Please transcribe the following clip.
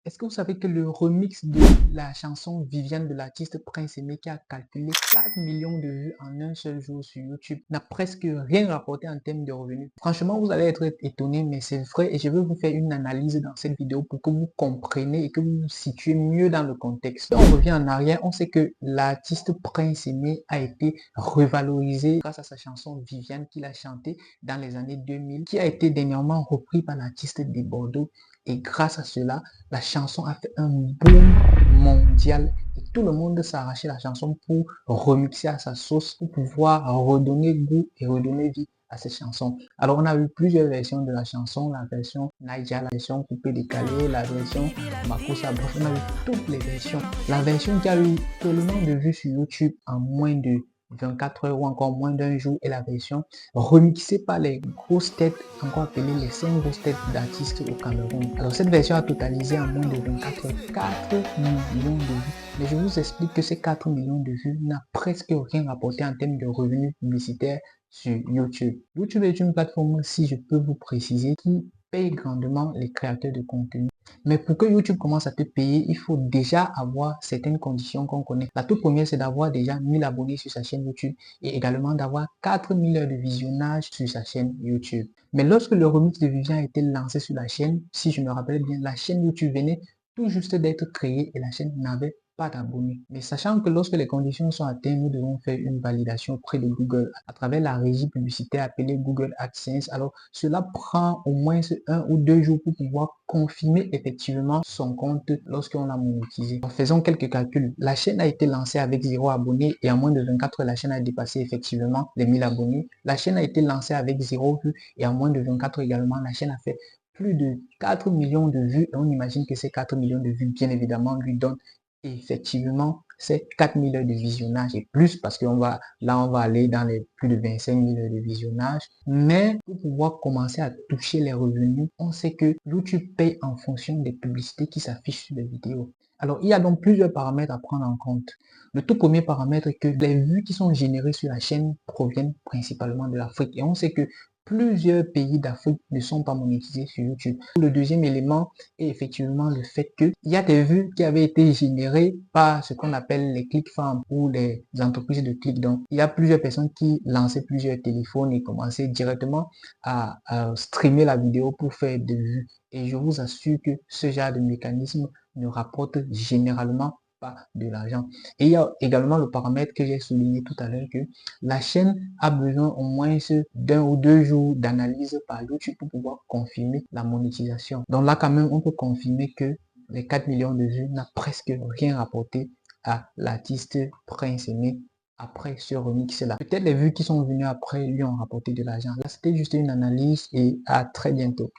Est-ce que vous savez que le remix de la chanson Viviane de l'artiste Prince Aimé qui a calculé 4 millions de vues en un seul jour sur YouTube n'a presque rien rapporté en termes de revenus? Franchement, vous allez être étonné, mais c'est vrai et je vais vous faire une analyse dans cette vidéo pour que vous compreniez et que vous vous situez mieux dans le contexte. Si on revient en arrière, on sait que l'artiste Prince Aimé a été revalorisé grâce à sa chanson Viviane qu'il a chantée dans les années 2000, qui a été dernièrement repris par l'artiste de Bordeaux. Et grâce à cela, la chanson a fait un boom mondial et tout le monde s'est arraché la chanson pour remixer à sa sauce, pour pouvoir redonner goût et redonner vie à cette chanson. Alors on a eu plusieurs versions de la chanson, la version Naija, la version coupé décalé, la version Makusa, bref, on a eu toutes les versions. La version qui a eu tellement de vues sur YouTube en moins de 24 heures ou encore moins d'un jour est la version remixée par les grosses têtes, encore appelées les 5 grosses têtes d'artistes au Cameroun. Alors cette version a totalisé en moins de 24 heures 4 millions de vues. Mais je vous explique que ces 4 millions de vues n'a presque rien rapporté en termes de revenus publicitaires sur YouTube. YouTube est une plateforme, si je peux vous préciser, qui paye grandement les créateurs de contenu. Mais pour que YouTube commence à te payer, il faut déjà avoir certaines conditions qu'on connaît. La toute première, c'est d'avoir déjà 1000 abonnés sur sa chaîne YouTube et également d'avoir 4000 heures de visionnage sur sa chaîne YouTube. Mais lorsque le remix de Vivian a été lancé sur la chaîne, si je me rappelle bien, la chaîne YouTube venait tout juste d'être créée et la chaîne n'avait pas d'abonnés. Mais sachant que lorsque les conditions sont atteintes, nous devons faire une validation auprès de Google à travers la régie publicitaire appelée Google AdSense. Alors, cela prend au moins 1 ou 2 jours pour pouvoir confirmer effectivement son compte lorsqu'on l'a monétisé. Alors, faisons quelques calculs. La chaîne a été lancée avec 0 abonnés et en moins de 24 heures, la chaîne a dépassé effectivement les 1000 abonnés. La chaîne a été lancée avec 0 vues et en moins de 24 heures également, la chaîne a fait plus de 4 millions de vues et on imagine que ces 4 millions de vues, bien évidemment, lui donnent effectivement c'est 4000 heures de visionnage et plus parce qu'on va là on va aller dans les plus de 25 000 heures de visionnage. Mais pour pouvoir commencer à toucher les revenus, on sait que YouTube paye en fonction des publicités qui s'affichent sur les vidéos. Alors il y a donc plusieurs paramètres à prendre en compte. Le tout premier paramètre est que les vues qui sont générées sur la chaîne proviennent principalement de l'Afrique et on sait que plusieurs pays d'Afrique ne sont pas monétisés sur YouTube. Le deuxième élément est effectivement le fait qu'il y a des vues qui avaient été générées par ce qu'on appelle les click-farms ou les entreprises de click. Donc, il y a plusieurs personnes qui lançaient plusieurs téléphones et commençaient directement à streamer la vidéo pour faire des vues. Et je vous assure que ce genre de mécanisme ne rapporte généralement pas de l'argent. Et il y a également le paramètre que j'ai souligné tout à l'heure que la chaîne a besoin au moins d'1 ou 2 jours d'analyse par YouTube pour pouvoir confirmer la monétisation. Donc là, quand même, on peut confirmer que les 4 millions de vues n'a presque rien rapporté à l'artiste Prince Aimé après ce remix-là. Peut-être les vues qui sont venues après lui ont rapporté de l'argent. Là, c'était juste une analyse et à très bientôt.